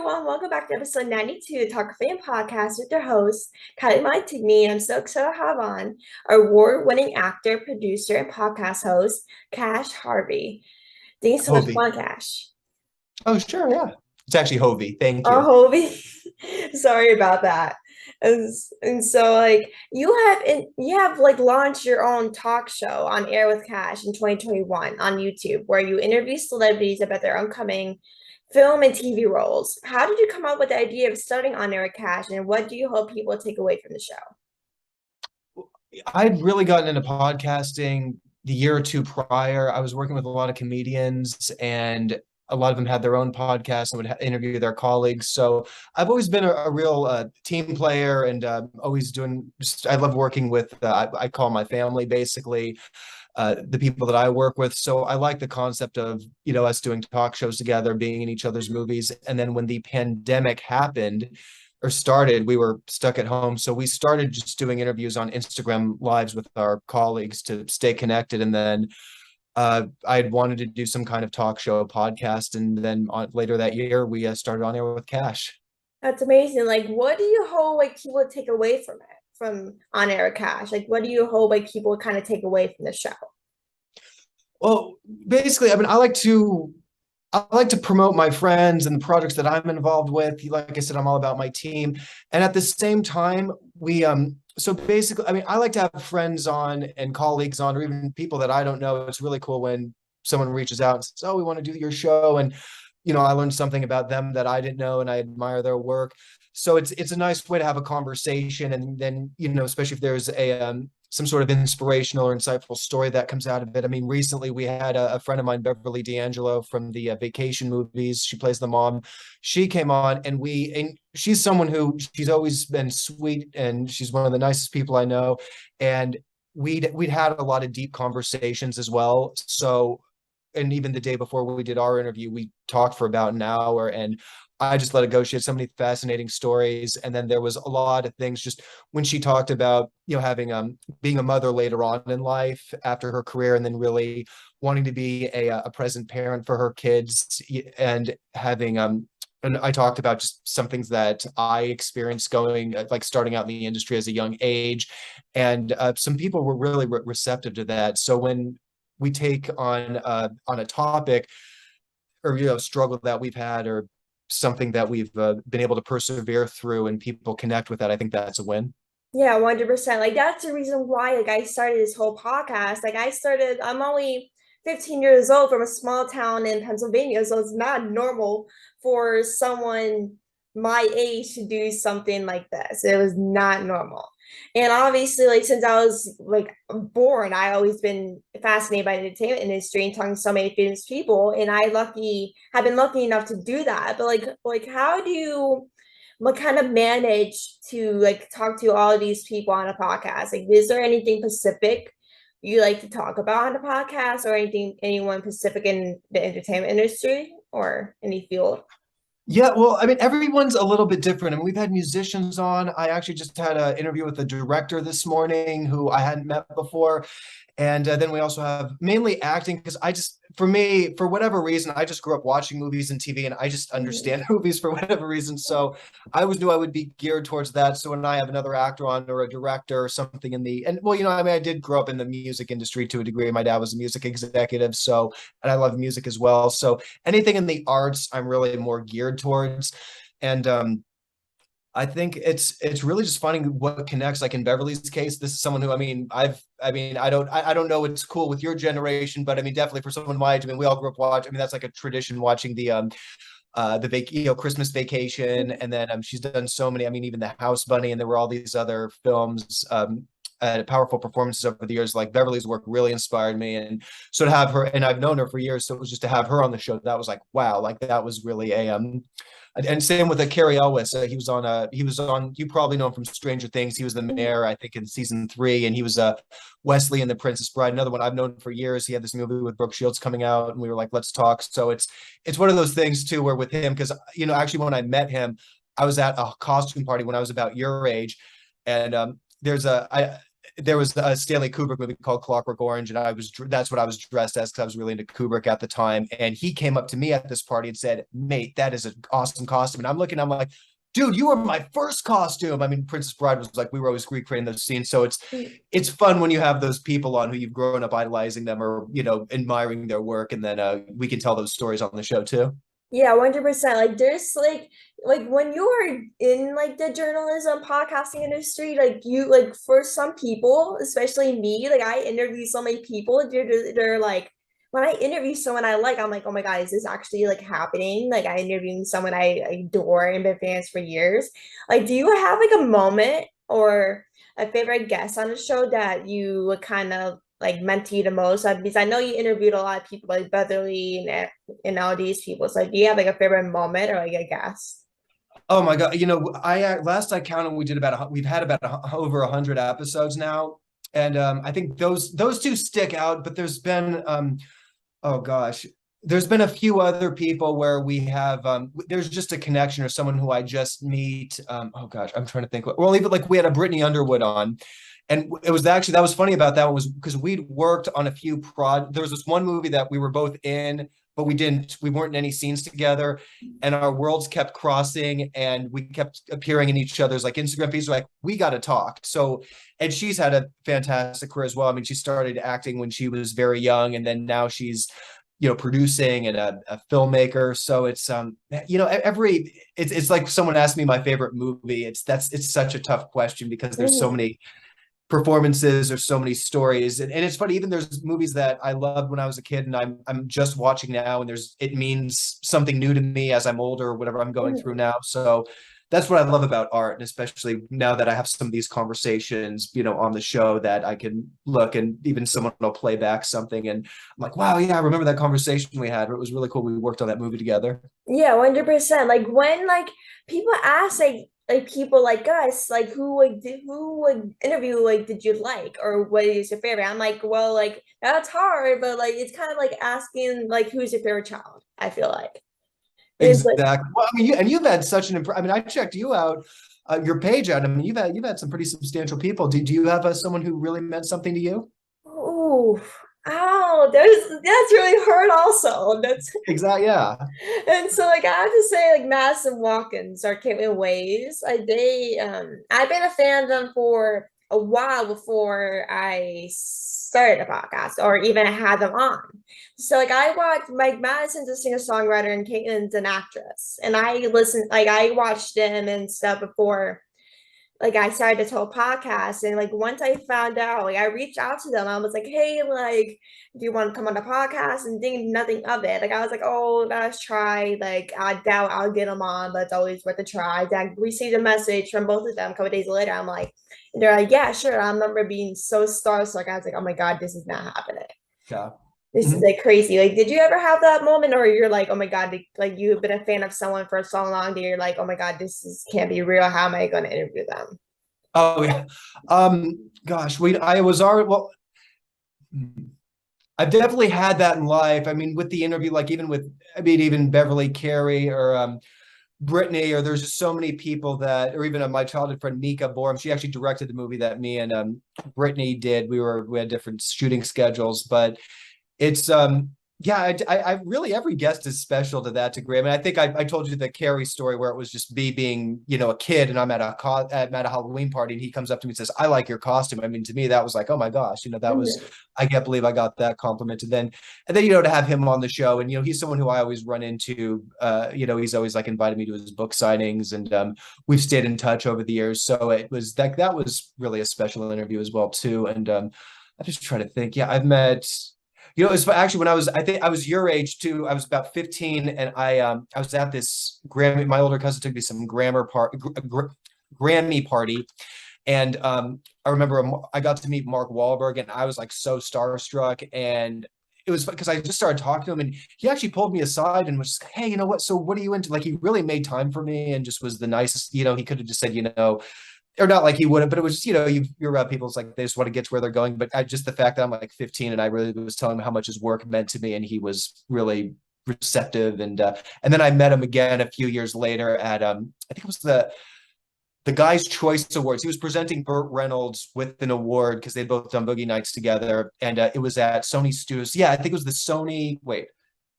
everyone. Welcome back to episode 92 of Talkoffamepod podcast with your host, Kylie Montigney. I'm so excited to have on our award-winning actor, producer, and podcast host, Kash Hovey. Thanks so much for Hovey. on, Kash. Oh, sure, yeah. It's actually Hovey. Thank Oh, you. Hovey. Sorry about that. And so you have launched your own talk show on Air with Cash in 2021 on YouTube where you interview celebrities about their upcoming film and TV roles. How did you come up with the idea of starting on Air with Cash, and what do you hope people take away from the show? I'd really gotten into podcasting the year or two prior. I was working with a lot of comedians, and a lot of them had their own podcasts and would interview their colleagues. So I've always been a real team player, and always doing. I love working with. I call my family basically. The people that I work with. So I like the concept of, us doing talk shows together, being in each other's movies. And then when the pandemic happened or started, we were stuck at home. So we started just doing interviews on Instagram lives with our colleagues to stay connected. And then I had wanted to do some kind of talk show podcast. And then later that year, we started on air with Cash. That's amazing. Like, what do you hope people take away from it, from on Air with Cash? Like, what do you hope people kind of take away from the show? Well, basically, I like to promote my friends and the projects that I'm involved with. Like I said, I'm all about my team. And at the same time, so basically, I like to have friends on and colleagues on, or even people that I don't know. It's really cool when someone reaches out and says, "Oh, we want to do your show." And, I learned something about them that I didn't know, and I admire their work. So it's a nice way to have a conversation. And then, especially if there's some sort of inspirational or insightful story that comes out of it. Recently we had a friend of mine, Beverly D'Angelo from the Vacation movies. She plays the mom. She came on, and she's someone who she's always been sweet, and she's one of the nicest people I know. And we'd had a lot of deep conversations as well. So, and even the day before we did our interview, we talked for about an hour, and I just let it go. She had so many fascinating stories. And then there was a lot of things just when she talked about, having being a mother later on in life after her career, and then really wanting to be a present parent for her kids, and having and I talked about just some things that I experienced going, like starting out in the industry as a young age. And some people were really receptive to that. So when we take on a topic, or struggle that we've had, or something that we've been able to persevere through, and people connect with that, I think that's a win. Yeah, 100%. Like, that's the reason why I started this whole podcast. I'm only 15 years old from a small town in Pennsylvania, so it's not normal for someone my age to do something like this. It was not normal. And obviously, like, since I was like born, I always been fascinated by the entertainment industry and talking to so many famous people. And have been lucky enough to do that. But like how do you what kind of manage to like talk to all of these people on a podcast? Like, is there anything specific you like to talk about on a podcast, or anyone specific in the entertainment industry or any field? Yeah, well, everyone's a little bit different. We've had musicians on. I actually just had an interview with a director this morning who I hadn't met before. And then we also have mainly acting, because for me, for whatever reason, I just grew up watching movies and TV, and I just understand movies for whatever reason. So I always knew I would be geared towards that. So when I have another actor on, or a director or something and well, I did grow up in the music industry to a degree. My dad was a music executive. So, and I love music as well. So anything in the arts, I'm really more geared towards. And I think it's really just finding what connects. Like in Beverly's case, this is someone who I don't know what's cool with your generation, but definitely for someone my age, we all grew up watching. That's like a tradition, watching Christmas Vacation, and then she's done so many. Even the House Bunny, and there were all these other films. Powerful performances over the years. Like Beverly's work really inspired me, and so to have her, and I've known her for years, so it was just to have her on the show, that was like, wow, like that was really a and same with Carrie Elwes. He was on, you probably know him from Stranger Things. He was the mayor, I think, in season 3, and he was Wesley in The Princess Bride, another one I've known for years. He had this movie with Brooke Shields coming out, and we were like, let's talk. So it's one of those things too, where with him, because actually when I met him, I was at a costume party when I was about your age, and there's a I there was a Stanley Kubrick movie called Clockwork Orange, and that's what I was dressed as because I was really into Kubrick at the time. And he came up to me at this party and said, "Mate, that is an awesome costume." And I'm like, "Dude, you were my first costume." I mean, Princess Bride was like we were always recreating those scenes, so it's fun when you have those people on who you've grown up idolizing them or admiring their work, and then we can tell those stories on the show too. Yeah, 100%. Like there's like when you are in like the journalism podcasting industry, like you like for some people, especially me, like I interview so many people, they're like when I interview someone I like, I'm like, oh my God, is this actually like happening? Like I interviewing someone I adore and been fans for years. Like, do you have like a moment or a favorite guest on the show that you would kind of like meant to you the most? Because I know you interviewed a lot of people like Beverly and all these people. So do you have like a favorite moment or like a guest? Oh my God. I last I counted, we've had about over 100 episodes now. And I think those two stick out, but oh gosh, there's been a few other people where we have there's just a connection or someone who I just meet. Oh gosh, I'm trying to think. Well, even like we had a Brittany Underwood on, and it was actually that was funny about that one was because we'd worked on a few there was this one movie that we were both in, but we weren't in any scenes together, and our worlds kept crossing, and we kept appearing in each other's like Instagram feeds. Like we got to talk. So, and she's had a fantastic career as well. I mean, she started acting when she was very young, and then now she's producing and a filmmaker. So it's it's like someone asked me my favorite movie. It's such a tough question because there's so Mhm. many performances or so many stories, and it's funny, even there's movies that I loved when I was a kid and I'm just watching now, and it means something new to me as I'm older or whatever I'm going through Mhm. now. So that's what I love about art, and especially now that I have some of these conversations on the show, that I can look and even someone will play back something and I'm like, wow, yeah, I remember that conversation we had. It was really cool. We worked on that movie together. Yeah, 100%. Like when like people ask like people like us, like who would interview like did you like or what is your favorite? I'm like, well, like that's hard, but like it's kind of like asking like who's your favorite child, I feel like. It's like, Exactly. Well, I mean, you've had such an I mean, I checked you out, your page out. I mean, you've had some pretty substantial people. Do you have someone who really meant something to you? oh, oh, that's really hard also. That's Exactly. Yeah. and so like I have to say like Madison Watkins or Caitlin Ways, like they I've been a fan of them for a while before I started the podcast or even had them on. So like I watched like Madison's a singer-songwriter and Caitlin's an actress. And I watched them and stuff before like I started this whole podcast, and like once I found out, like I reached out to them. I was like, hey, like, do you want to come on the podcast? And think nothing of it. Like I was like, oh, let's try. Like I doubt I'll get them on, but it's always worth a try. I received a message from both of them a couple days later. I'm like, and they're like, yeah, sure. I remember being so starstruck. I was like, oh my God, this is not happening. Yeah. This is Mhm. like crazy. Like, did you ever have that moment, or you're like, oh my God, like you've been a fan of someone for so long that you're like, oh my God, this is can't be real. How am I going to interview them? Oh yeah. Gosh, I was already well. I've definitely had that in life. I mean, with the interview, like even Beverly Carey or Brittany, or there's just so many people or even my childhood friend Mika Borum. She actually directed the movie that me and Brittany did. We had different shooting schedules, but it's yeah, I really every guest is special to that degree. I mean, I think I told you the Carrie story where it was just me being a kid, and I'm at a Halloween party, and he comes up to me and says, "I like your costume." I mean, to me that was like, oh my gosh, that was Mhm. I can't believe I got that compliment. And then to have him on the show, and he's someone who I always run into. He's always like invited me to his book signings, and we've stayed in touch over the years. So it was like that was really a special interview as well too. And I just try to think. Yeah, I've met. It's actually when I think I was your age too. I was about 15, and I was at this Grammy. My older cousin took me to some Grammy party, and I remember I got to meet Mark Wahlberg, and I was like so starstruck, and it was because I just started talking to him, and he actually pulled me aside and was just, hey, you know what? So what are you into? Like he really made time for me, and just was the nicest. He could have just said, or not like he wouldn't, but it was just, you're around people, it's like they just want to get to where they're going. But just the fact that I'm like 15 and I really was telling him how much his work meant to me, and he was really receptive. And then I met him again a few years later at I think it was the Guys' Choice Awards. He was presenting Burt Reynolds with an award because they'd both done Boogie Nights together, and it was at Sony Studios. Yeah, I think it was the Sony. Wait,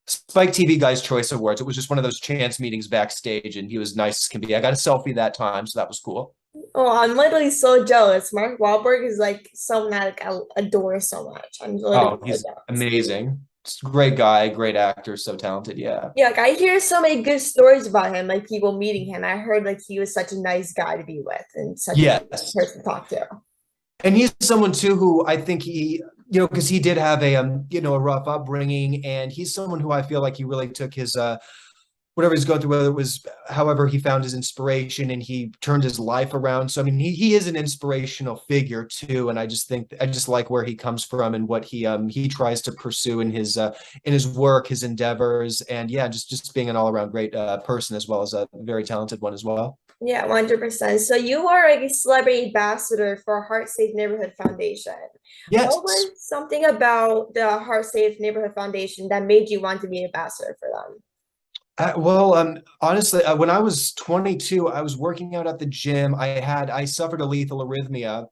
Spike TV Guys' Choice Awards. It was just one of those chance meetings backstage, and he was nice as can be. I got a selfie that time, so that was cool. Oh, I'm literally so jealous. Mark Wahlberg is like someone that like, I adore so much. I'm literally Oh, so he's jealous. amazing. Great guy, great actor, so talented. Yeah. Yeah, like I hear so many good stories about him, like people meeting him. I heard like he was such a nice guy to be with and such a good Yes. person to talk to. And he's someone too who I think because he did have a rough upbringing, and he's someone who I feel like he really took his whatever he's going through, whether it was however he found his inspiration and he turned his life around. So I mean, he is an inspirational figure too, and I just think I just like where he comes from and what he tries to pursue in his work, his endeavors, and yeah, just being an all around great person as well as a very talented one as well. Yeah, 100%. So you are like a celebrity ambassador for Heart Safe Neighborhood Foundation. What Yes. was something about the Heart Safe Neighborhood Foundation that made you want to be an ambassador for them? Honestly, when I was 22, I was working out at the gym. I suffered a lethal arrhythmia,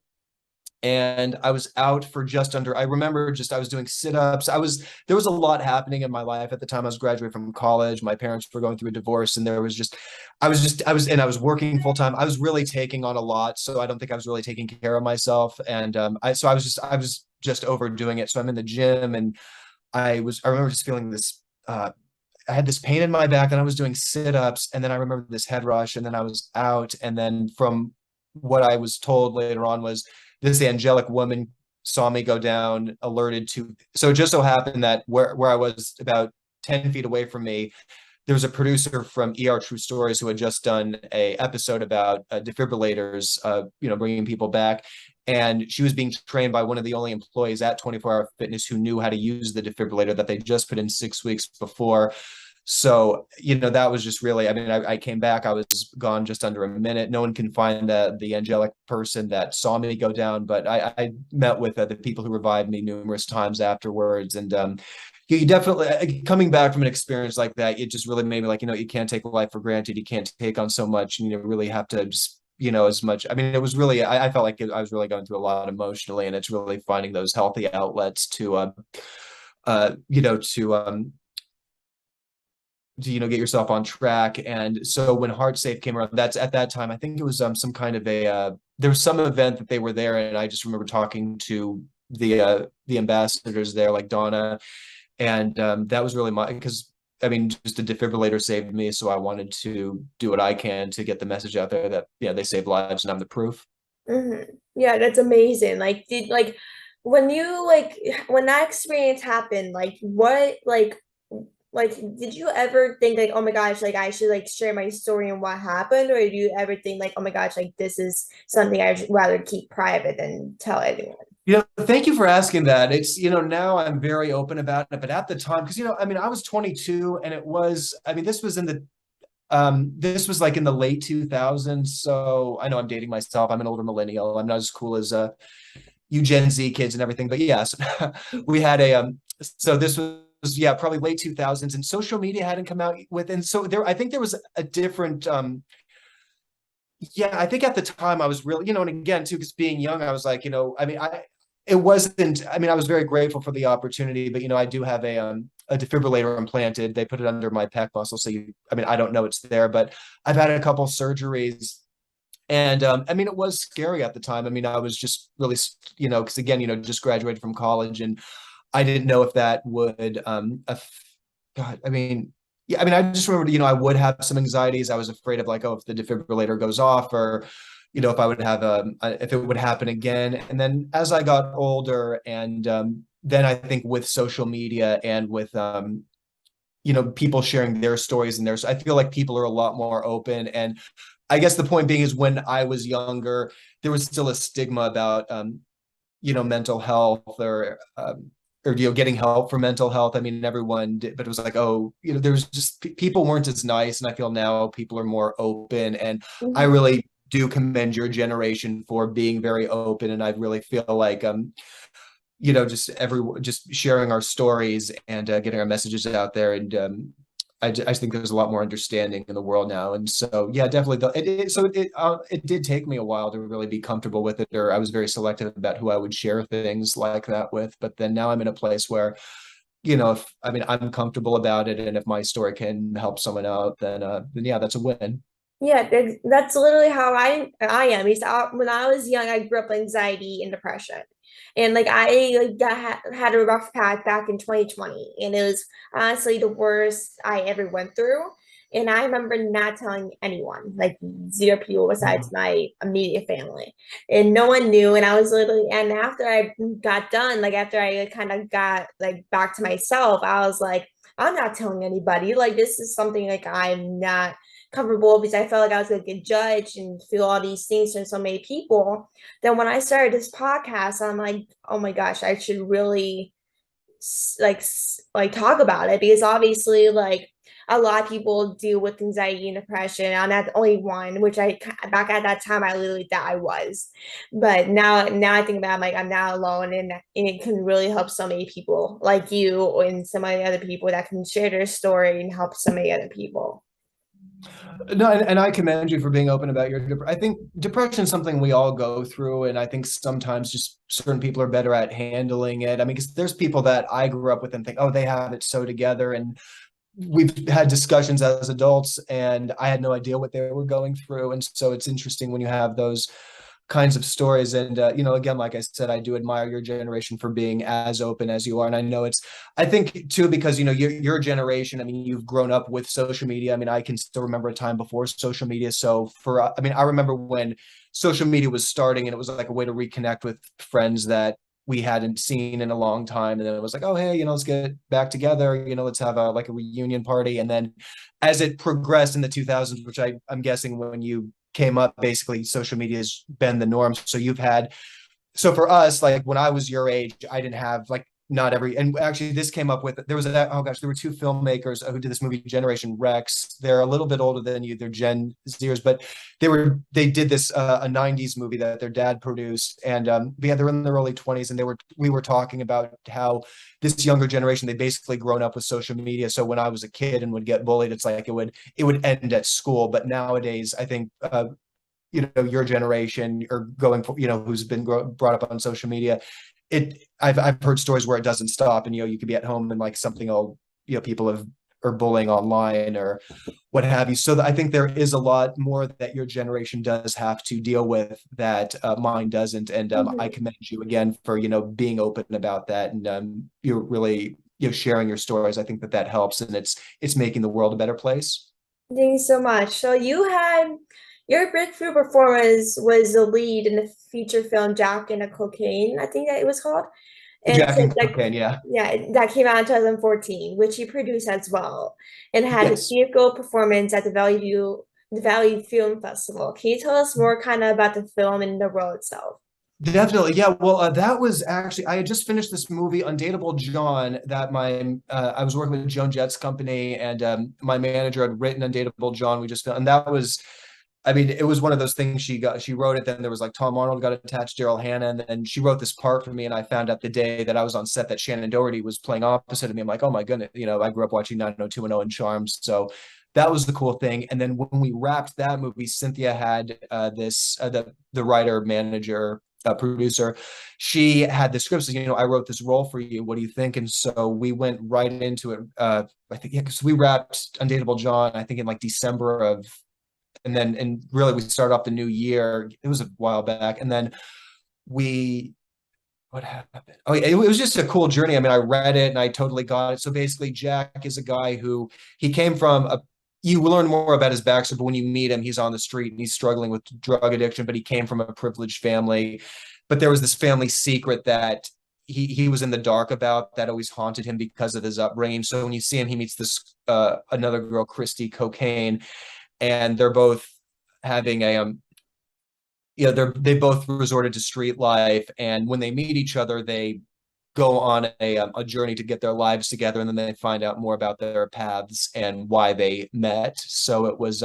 and I was out for just under, I remember just, I was doing sit-ups. There was a lot happening in my life at the time. I was graduating from college. My parents were going through a divorce, and there was just, and I was working full time. I was really taking on a lot. So I don't think I was really taking care of myself. And I was just overdoing it. So I'm in the gym, and I remember just feeling this, I had this pain in my back, and I was doing sit-ups, and then I remember this head rush, and then I was out. And then from what I was told later on was this angelic woman saw me go down, alerted to. So it just so happened that where I was about 10 feet away from me, there was a producer from ER True Stories who had just done a episode about defibrillators, bringing people back. And she was being trained by one of the only employees at 24 Hour Fitness who knew how to use the defibrillator that they just put in 6 weeks before. So, that was just really, I mean, I came back, I was gone just under a minute. No one can find the angelic person that saw me go down, but I met with the people who revived me numerous times afterwards. And you definitely, coming back from an experience like that, it just really made me like, you can't take life for granted. You can't take on so much, and you really have to just, as much. I mean, it was really, I felt like I was really going through a lot emotionally, and it's really finding those healthy outlets to get yourself on track. And so when Heart Safe came around, that's at that time, I think it was some kind of there was some event that they were there, and I just remember talking to the ambassadors there, like Donna, and that was really because I mean, just a defibrillator saved me, so I wanted to do what I can to get the message out there that they save lives, and I'm the proof. Yeah, that's amazing. Like, did like when you like when that experience happened, like what like did you ever think like, oh my gosh, like I should like share my story and what happened, or do you ever think like, oh my gosh, like this is something I'd rather keep private than tell anyone? Thank you for asking that. It's, now I'm very open about it, but at the time, because, I mean, I was 22, and I mean, this was like in the late 2000s. So I know I'm dating myself. I'm an older millennial. I'm not as cool as you Gen Z kids and everything, but yes, we had so this was, yeah, probably late 2000s, and social media hadn't come out with, and so I think there was a different, yeah, I think at the time I was really, and again too, because being young, I was like, I mean, it wasn't, I mean, I was very grateful for the opportunity, but I do have a defibrillator implanted. They put it under my pec muscle. So I mean, I don't know it's there, but I've had a couple surgeries, and I mean, it was scary at the time. I mean, I was just really, because again, just graduated from college, and I didn't know if that would, God, I mean, yeah, I mean, I just remember, I would have some anxieties. I was afraid of like, oh, if the defibrillator goes off, or, if I would have if it would happen again. And then as I got older, and then I think with social media and with, people sharing their stories and theirs, I feel like people are a lot more open. And I guess the point being is when I was younger, there was still a stigma about, mental health, or getting help for mental health. I mean, everyone did, but it was like, oh, there's just people weren't as nice, and I feel now people are more open, and I Mhm. really do commend your generation for being very open, and I really feel like just sharing our stories and getting our messages out there, and I think there's a lot more understanding in the world now. And so, yeah, definitely. It did take me a while to really be comfortable with it, or I was very selective about who I would share things like that with. But then now I'm in a place where, if I mean, I'm comfortable about it, and if my story can help someone out, then yeah, that's a win. Yeah, that's literally how I am. When I was young, I grew up with anxiety and depression, and like I like had a rough patch back in 2020, and it was honestly the worst I ever went through. And I remember not telling anyone, like zero people besides my immediate family, and no one knew. And I was literally, and after I got done, like after I kind of got like back to myself, I was like, I'm not telling anybody. Like this is something like I'm not comfortable because I felt like I was going to get judged and feel all these things from so many people. Then when I started this podcast, I'm like, oh my gosh, I should really like talk about it because obviously like a lot of people deal with anxiety and depression. I'm not the only one, which I back at that time I literally thought I was, but now I think about it, I'm like I'm not alone, and it can really help so many people like you and so many other people that can share their story and help so many other people. No, and I commend you for being open about I think depression is something we all go through, and I think sometimes just certain people are better at handling it. I mean, because there's people that I grew up with and think, oh, they have it so together, and we've had discussions as adults, and I had no idea what they were going through, and so it's interesting when you have those kinds of stories. And again, like I said, I do admire your generation for being as open as you are. And I know I think too, because your generation, I mean, you've grown up with social media. I mean, I can still remember a time before social media. So I mean, I remember when social media was starting, and it was like a way to reconnect with friends that we hadn't seen in a long time. And then it was like, oh, hey, let's get back together, let's have like a reunion party. And then as it progressed in the 2000s, which I'm guessing when you came up, basically social media has been the norm. So for us, like when I was your age, I didn't have like not every, and actually this came up with, oh gosh, there were two filmmakers who did this movie, Generation Rex. They're a little bit older than you, they're Gen Zers, but they did this, a 90s movie that their dad produced. And yeah, they're in their early 20s, and we were talking about how this younger generation, they basically grown up with social media. So when I was a kid and would get bullied, it's like it would end at school. But nowadays, I think your generation or going for who's been brought up on social media, I've heard stories where it doesn't stop, and you could be at home and like something people are bullying online or what have you. So I think there is a lot more that your generation does have to deal with that mine doesn't. And I Mhm. commend you again for being open about that, and you're really sharing your stories. I think that helps, and it's making the world a better place. Thank you so much. So you had your breakthrough performance was the lead in the feature film Jack and a Cocaine, I think that it was called. And Jack so and like cocaine, yeah. yeah, that came out in 2014, which you produced as well, and had a Yes. theatrical performance at the Valley Film Festival. Can you tell us more kind of about the film and the role itself? Definitely. Yeah. Well, that was actually, I had just finished this movie, Undateable John, that I was working with Joan Jett's company, and my manager had written Undateable John. And that was, I mean, it was one of those things. She wrote it. Then there was like Tom Arnold got attached, Daryl Hannah, and then she wrote this part for me. And I found out the day that I was on set that Shannon Doherty was playing opposite of me. I'm like, oh my goodness, I grew up watching 90210 and Charms. So that was the cool thing. And then when we wrapped that movie, Cynthia had the writer, manager, producer, she had the script. So, I wrote this role for you. What do you think? And so we went right into it. I think, yeah, because we wrapped Undateable John, I think in like December of, and really we started off the new year. It was a while back. And then we, what happened? Oh, yeah, it was just a cool journey. I mean, I read it and I totally got it. So basically, Jack is a guy who he came from you learn more about his backstory, but when you meet him, he's on the street and he's struggling with drug addiction, but he came from a privileged family. But there was this family secret that he was in the dark about that always haunted him because of his upbringing. So when you see him, he meets this another girl, Christy Cocaine, and they're both having they both resorted to street life, and when they meet each other, they go on a journey to get their lives together, and then they find out more about their paths and why they met. So it was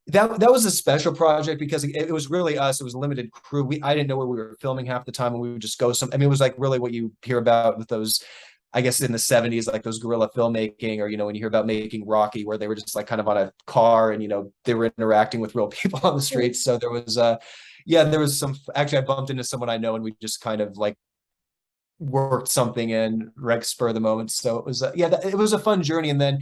that was a special project because it was really us. It was a limited crew. I didn't know where we were filming half the time, and we would just go I mean, it was like really what you hear about with those I guess in the 70s, like those guerrilla filmmaking, or when you hear about making Rocky, where they were just like kind of on a car and they were interacting with real people on the streets. So there was yeah, there was some, actually I bumped into someone I know and we just kind of like worked something in right spur of the moment. So it was yeah, it was a fun journey. And then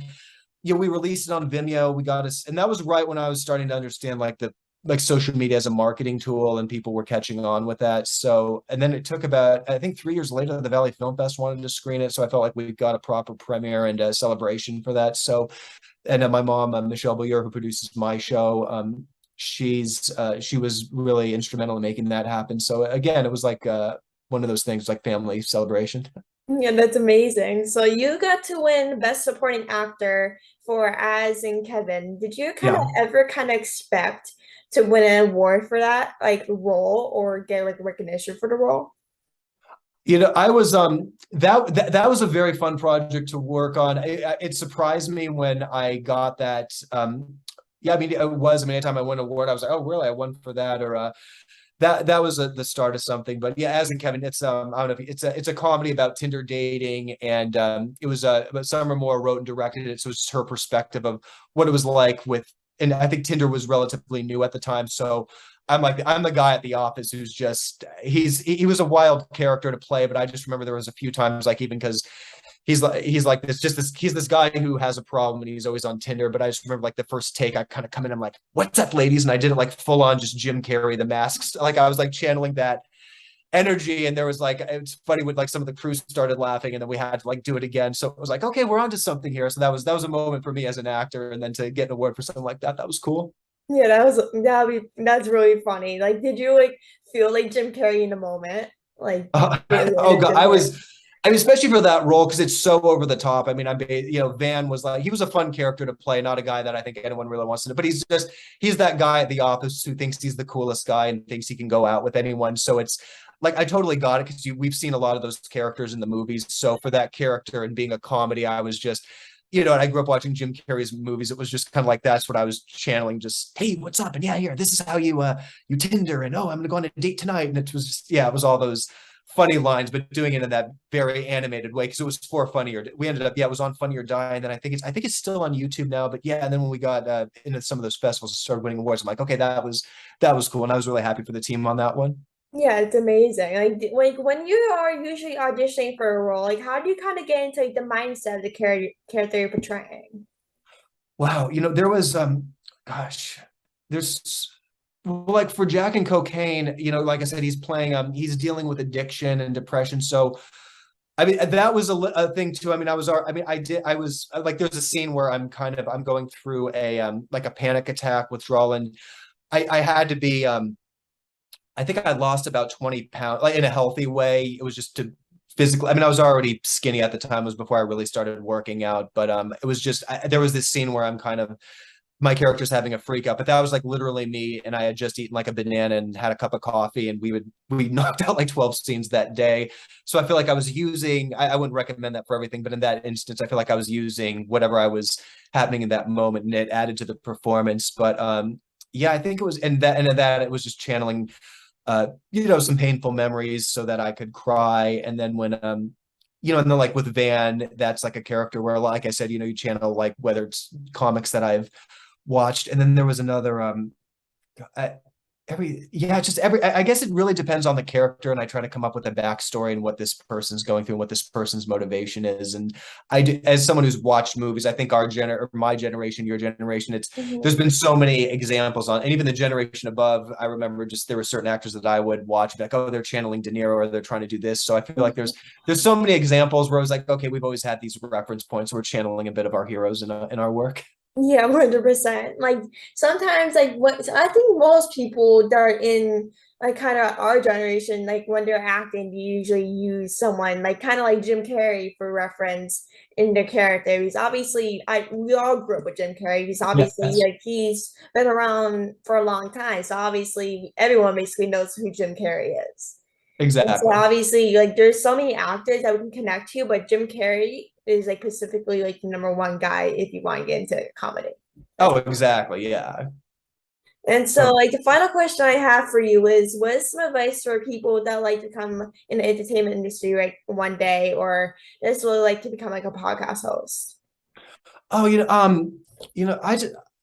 we released it on Vimeo. We got us, and that was right when I was starting to understand like social media as a marketing tool, and people were catching on with that. So, and then it took about, I think 3 years later, the Valley Film Fest wanted to screen it. So I felt like we got a proper premiere and a celebration for that. So, and then my mom, Michelle Bouilleur, who produces my show, she was really instrumental in making that happen. So again, it was like one of those things, like family celebration. Yeah, that's amazing. So you got to win Best Supporting Actor for As in Kevin. Did you kind of Yeah. ever kind of expect to win an award for that like role or get like recognition for the role? I was that was a very fun project to work on. It surprised me when I got that. Yeah, I mean, it was. I mean, anytime I won an award, I was like, "Oh, really? I won for that?" Or that was the start of something. But yeah, As in Kevin, it's I don't know if it's a comedy about Tinder dating, and it was but Summer Moore wrote and directed it, so it's just her perspective of what it was like with. And I think Tinder was relatively new at the time, so I'm the guy at the office who's just he was a wild character to play, but I just remember there was a few times, like, even because he's like this he's this guy who has a problem and he's always on Tinder. But I just remember like the first take, I kind of come in, I'm like, "What's up, ladies?" And I did it like full on just Jim Carrey, the masks. Like I was like channeling that energy, and there was like, it's funny when like some of the crew started laughing, and then we had to like do it again. So it was like, okay, we're onto something here. So that was a moment for me as an actor, and then to get an award for something like that was cool. Yeah, that's really funny. Like, did you like feel like Jim Carrey in the moment? Like, Oh really god, Jim Carrey? I mean, especially for that role, because it's so over the top. I mean, Van was like, he was a fun character to play, not a guy that I think anyone really wants to know. But he's that guy at the office who thinks he's the coolest guy and thinks he can go out with anyone. So it's like I totally got it, because we've seen a lot of those characters in the movies. So for that character and being a comedy, I was just, and I grew up watching Jim Carrey's movies. It was just kind of like that's what I was channeling. Just, hey, what's up? And yeah, here, this is how you Tinder, and oh, I'm gonna go on a date tonight. And it was just, yeah, it was all those funny lines, but doing it in that very animated way, because it was for Funny or we ended up, yeah, it was on Funny or Die. And then I think it's still on YouTube now. But yeah, and then when we got into some of those festivals and started winning awards, I'm like, okay, that was cool, and I was really happy for the team on that one. Yeah, it's amazing. Like when you are usually auditioning for a role, like how do you kind of get into like the mindset of the character you're portraying? Wow, there was gosh, there's well, like for Jack and Cocaine, like I said, he's dealing with addiction and depression. So I mean, that was a thing too. I mean, I was like, there's a scene where I'm going through a like a panic attack withdrawal, and I had to be I think I lost about 20 pounds, like in a healthy way. It was just to physically, I mean, I was already skinny at the time. It was before I really started working out. But it was just, there was this scene where my character's having a freak out, but that was like literally me. And I had just eaten like a banana and had a cup of coffee, and we knocked out like 12 scenes that day. So I feel like I was using, I wouldn't recommend that for everything, but in that instance, I feel like I was using whatever I was happening in that moment, and it added to the performance. But yeah, I think it was, and that it was just channeling some painful memories so that I could cry. And then when and then like with Van, that's like a character where, like I said, you channel like whether it's comics that I've watched. And then there was another I, I guess it really depends on the character, and I try to come up with a backstory and what this person's going through and what this person's motivation is. And I do, as someone who's watched movies, I think my generation, your generation, there's Mhm. been so many examples on, and even the generation above. I remember just there were certain actors that I would watch, like, oh, they're channeling De Niro, or they're trying to do this. So I feel like there's so many examples where I was like, okay, we've always had these reference points. We're channeling a bit of our heroes in our work. Yeah, 100%. Like sometimes like what I think most people that are in like kind of our generation, like when they're acting, they usually use someone like kind of like Jim Carrey for reference in their character. He's obviously we all grew up with Jim Carrey. He's obviously Yes, like he's been around for a long time. So obviously everyone basically knows who Jim Carrey is. And so exactly. obviously, like there's so many actors that we can connect to, but Jim Carrey is like specifically like the number one guy if you want to get into comedy. That's Oh, exactly. Yeah. And so, like, the final question I have for you is, what is some advice for people that like to come in the entertainment industry, like one day, or just really like to become like a podcast host? Oh,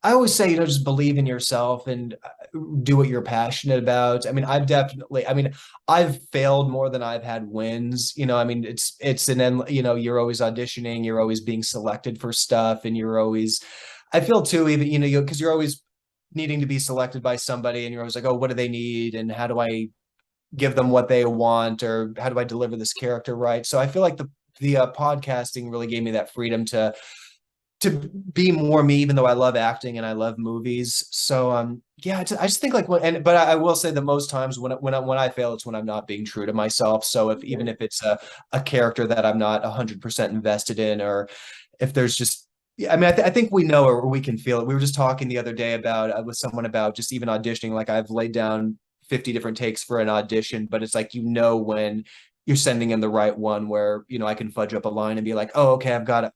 I always say, just believe in yourself and do what you're passionate about. I mean, I've failed more than I've had wins. I mean, it's an end, you're always auditioning, you're always being selected for stuff, and you're always, I feel too, even, because you're always needing to be selected by somebody, and you're always like, oh, what do they need? And how do I give them what they want? Or how do I deliver this character right? So I feel like the podcasting really gave me that freedom to be more me, even though I love acting and I love movies. So yeah, I just think like but I will say that most times when I fail, it's when I'm not being true to myself. So even if it's a character that I'm not 100% invested in, or if there's just, yeah, I mean, I think we know, or we can feel it. We were just talking the other day about with someone about just even auditioning. Like, I've laid down 50 different takes for an audition, but it's like, when you're sending in the right one, where I can fudge up a line and be like, oh, okay, I've got it,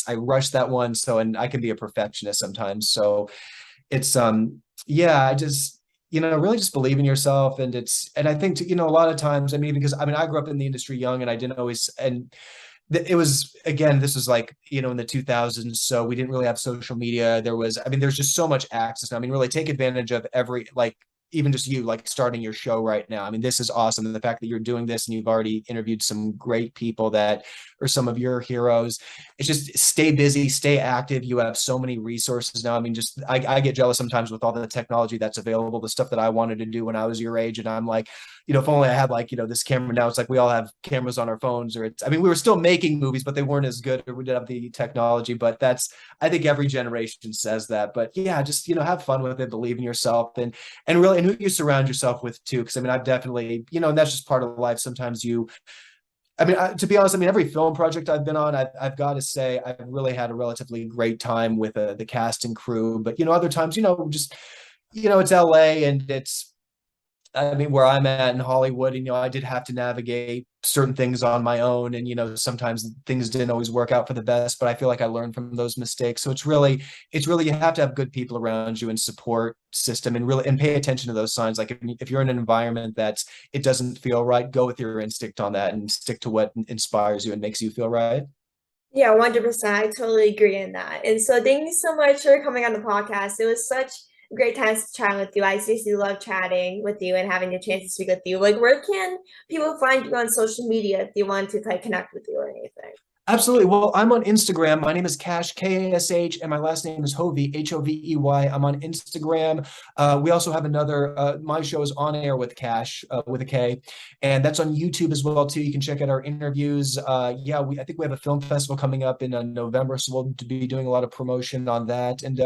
I rushed that one. So, and I can be a perfectionist sometimes. So it's yeah, I just, really just believe in yourself. And I think a lot of times, I mean, because I grew up in the industry young, and I didn't always, and it was, again, this was like, in the 2000s, so we didn't really have social media. There's just so much access now. I mean, really take advantage of every, like, even just you, like, starting your show right now. I mean, this is awesome. And the fact that you're doing this and you've already interviewed some great people that are some of your heroes. It's just stay busy, stay active. You have so many resources now. I mean, just I get jealous sometimes with all the technology that's available, the stuff that I wanted to do when I was your age. And I'm like, if only I had, like, this camera. Now it's like we all have cameras on our phones, or I mean, we were still making movies, but they weren't as good, or we didn't have the technology. But I think every generation says that. But yeah, just, have fun with it, believe in yourself, and really, and who you surround yourself with too. Because I mean, I've definitely, and that's just part of life. Sometimes to be honest, I mean, every film project I've been on, I've got to say, I've really had a relatively great time with the cast and crew. But other times, just it's LA, and I mean, where I'm at in Hollywood, I did have to navigate certain things on my own, and sometimes things didn't always work out for the best. But I feel like I learned from those mistakes. So it's really you have to have good people around you and support system, and really pay attention to those signs. Like, if you're in an environment that it doesn't feel right, go with your instinct on that and stick to what inspires you and makes you feel right. Yeah, 100%. I totally agree in that. And so thank you so much for coming on the podcast. It was such a great time to chat with you. I seriously love chatting with you and having a chance to speak with you. Like, where can people find you on social media if they want to like connect with you or anything? Absolutely. Well, I'm on Instagram. My name is Kash, Kash, and my last name is Hovey, Hovey. I'm on Instagram. We also have my show is On Air with Kash, with a K, and that's on YouTube as well too. You can check out our interviews. Yeah, I think we have a film festival coming up in November, so we'll be doing a lot of promotion on that. And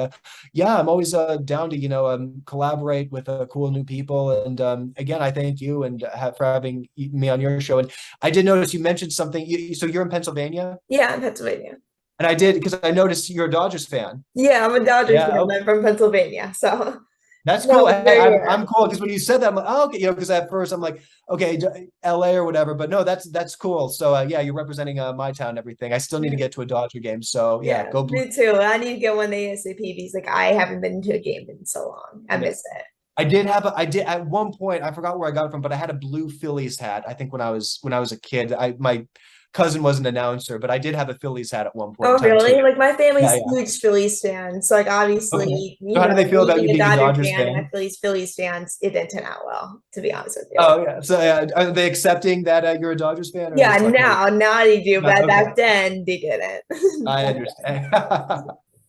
yeah, I'm always down to collaborate with cool new people. And again, I thank you for having me on your show. And I did notice you mentioned something. So you're in Pennsylvania? Yeah, in Pennsylvania. And I did, because I noticed you're a Dodgers fan. Yeah, I'm a Dodgers Yeah, fan. I'm from Pennsylvania, so that's no, cool. Hey, very I'm rare. cool, because when you said that, I'm like, oh, okay, because at first I'm like, okay, LA or whatever, but no, that's cool. So yeah, you're representing my town and everything. I still need to get to a Dodger game, so yeah, Yeah, go Blue. me too. I need to get one ASAP because like I haven't been to a game in so long. I Yeah. miss it. I did at one point, I forgot where I got it from, but I had a blue Phillies hat. I think when I was a kid, my cousin was an announcer, but I did have a Phillies hat at one point in Oh, time too. really? Like my Yeah, family's yeah. huge Phillies fans. So like Okay. obviously, So how do they feel me about you being a being a Dodger Dodgers fan and my fan? Phillies fans, it didn't turn out well, to be honest with you. Oh yeah. So are they accepting that you're a Dodgers fan, or Yeah, it's like, hey, now they do, no, but okay, back then they didn't. I understand.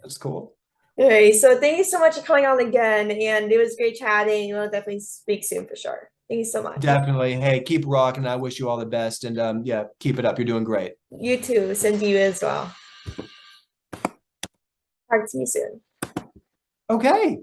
That's cool. All right, so thank you so much for coming on again, and it was great chatting. We'll definitely speak soon for sure. Thank you so much. Definitely. Hey, keep rocking. I wish you all the best, and yeah, keep it up. You're doing great. You too. Send to you as well. Talk to you soon. Okay.